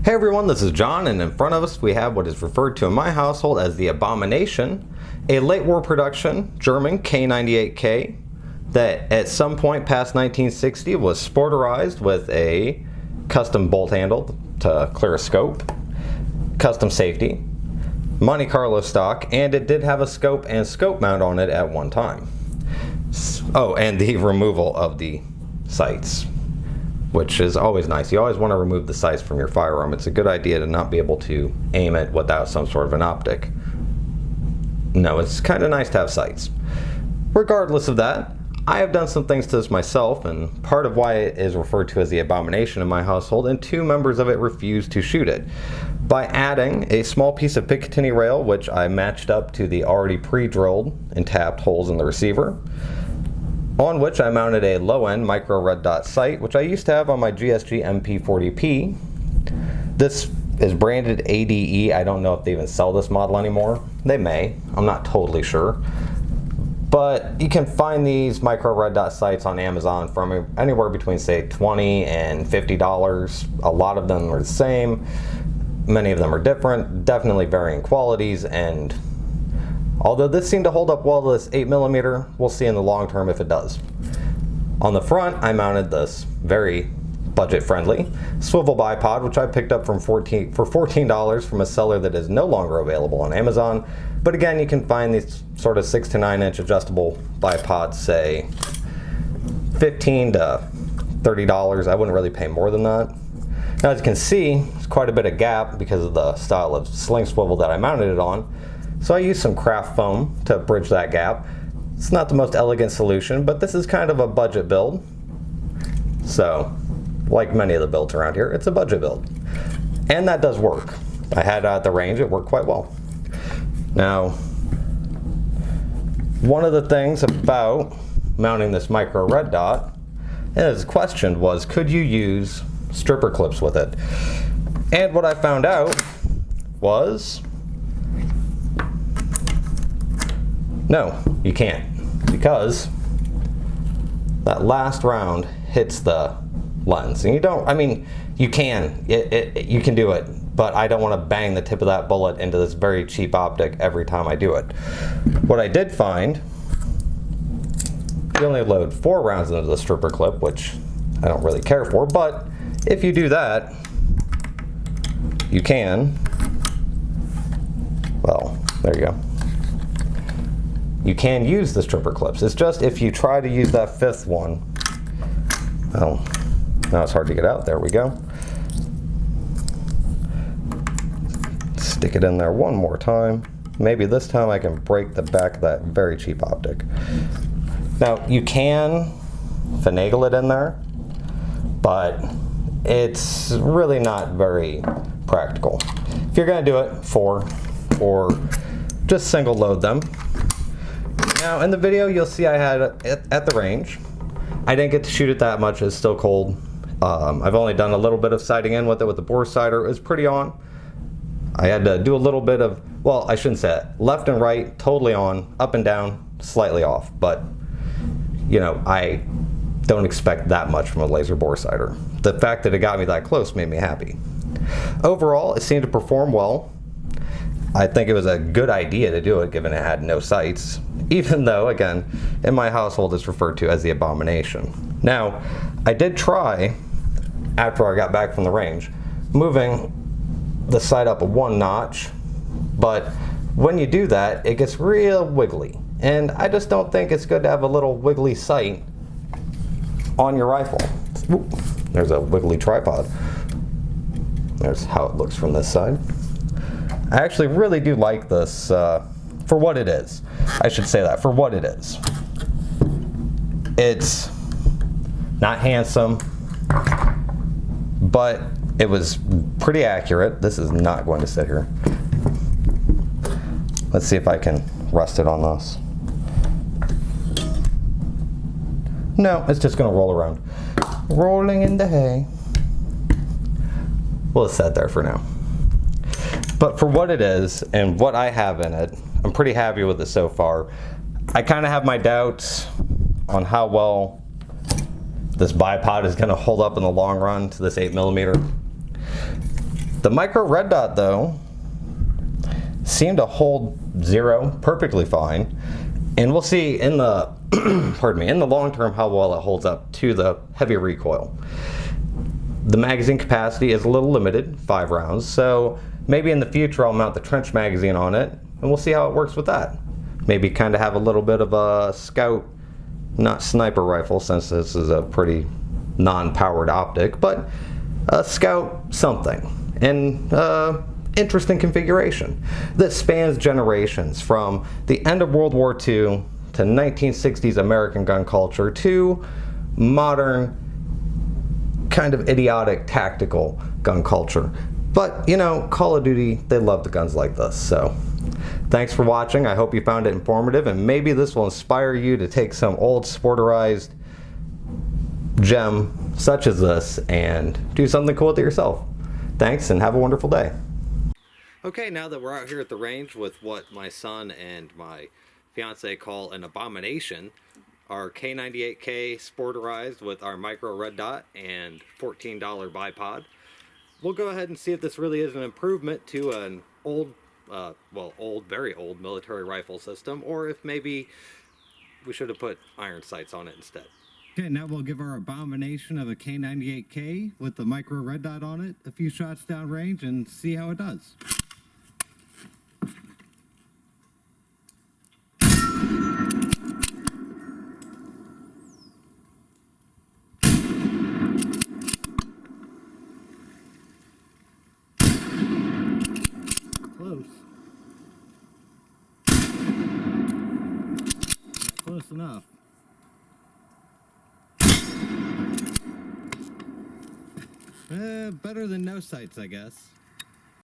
Hey everyone, this is John, and in front of us we have what is referred to in my household as the Abomination, a late war production German K98k that at some point past 1960 was sporterized with a custom bolt handle to clear a scope, custom safety, Monte Carlo stock, and it did have a scope and scope mount on it at one time. Oh, and the removal of the sights, which is always nice. You always want to remove the sights from your firearm. It's a good idea to not be able to aim it without some sort of an optic. No, it's kind of nice to have sights. Regardless of that, I have done some things to this myself, and part of why it is referred to as the Abomination in my household, and two members of it refused to shoot it, by adding a small piece of Picatinny rail, which I matched up to the already pre-drilled and tapped holes in the receiver, on which I mounted a low-end micro red dot sight, which I used to have on my GSG MP40P. This is branded ADE. I don't know if they even sell this model anymore. They may. I'm not totally sure. But you can find these micro red dot sights on Amazon from anywhere between, say, $20 and $50. A lot of them are the same. Many of them are different, definitely varying qualities, and although this seemed to hold up well to this 8mm, we'll see in the long term if it does. On the front, I mounted this very budget-friendly swivel bipod, which I picked up for $14 from a seller that is no longer available on Amazon. But again, you can find these sort of 6 to 9 inch adjustable bipods, say $15 to $30. I wouldn't really pay more than that. Now, as you can see, there's quite a bit of gap because of the style of sling swivel that I mounted it on. So I used some craft foam to bridge that gap. It's not the most elegant solution, but this is kind of a budget build. So, like many of the builds around here, it's a budget build. And that does work. I had it at the range, it worked quite well. Now, one of the things about mounting this micro red dot, as questioned, was could you use stripper clips with it? And what I found out was no, you can't, because that last round hits the lens. And you don't, I mean, you can, you can do it, but I don't want to bang the tip of that bullet into this very cheap optic every time I do it. What I did find, you only load 4 rounds into the stripper clip, which I don't really care for, but if you do that, you can, well, there you go. You can use the stripper clips. It's just if you try to use that 5th one, oh, now it's hard to get out. There we go. Stick it in there one more time. Maybe this time I can break the back of that very cheap optic. Now, you can finagle it in there, but it's really not very practical. If you're going to do it, 4, or just single load them. Now, in the video, you'll see I had it at the range. I didn't get to shoot it that much. It's still cold. I've only done a little bit of sighting in with it with the bore sighter. It was pretty on. I had to do a little bit of, well, I shouldn't say that. Left and right, totally on. Up and down, slightly off. But, you know, I don't expect that much from a laser bore sighter. The fact that it got me that close made me happy. Overall, it seemed to perform well. I think it was a good idea to do it, given it had no sights, even though, again, in my household it's referred to as the Abomination. Now, I did try, after I got back from the range, moving the sight up 1 notch, but when you do that, it gets real wiggly. And I just don't think it's good to have a little wiggly sight on your rifle. Ooh, there's a wiggly tripod. There's how it looks from this side. I actually really do like this for what it is. I should say that, for what it is. It's not handsome, but it was pretty accurate. This is not going to sit here. Let's see if I can rest it on this. No, it's just going to roll around. Rolling in the hay. We'll set there for now. But for what it is and what I have in it, I'm pretty happy with it so far. I kind of have my doubts on how well this bipod is going to hold up in the long run to this 8mm. The micro red dot, though, seemed to hold 0 perfectly fine, and we'll see in the pardon me, in the long term how well it holds up to the heavy recoil. The magazine capacity is a little limited, 5 rounds, so maybe in the future I'll mount the trench magazine on it, and we'll see how it works with that. Maybe kind of have a little bit of a scout, not sniper rifle, since this is a pretty non-powered optic, but a scout something. And interesting configuration that spans generations from the end of World War II to 1960s American gun culture to modern kind of idiotic tactical gun culture. But you know, Call of Duty, they love the guns like this. So thanks for watching. I hope you found it informative, and maybe this will inspire you to take some old sporterized gem such as this and do something cool with it yourself. Thanks, and have a wonderful day. Okay, now that we're out here at the range with what my son and my fiance call an abomination, our K98k Sporterized with our micro red dot and $14 bipod, we'll go ahead and see if this really is an improvement to an old, very old military rifle system, or if maybe we should have put iron sights on it instead. Okay, now we'll give our abomination of a K98k with the micro red dot on it a few shots downrange and see how it does. Close. Close enough. Better than no sights, I guess.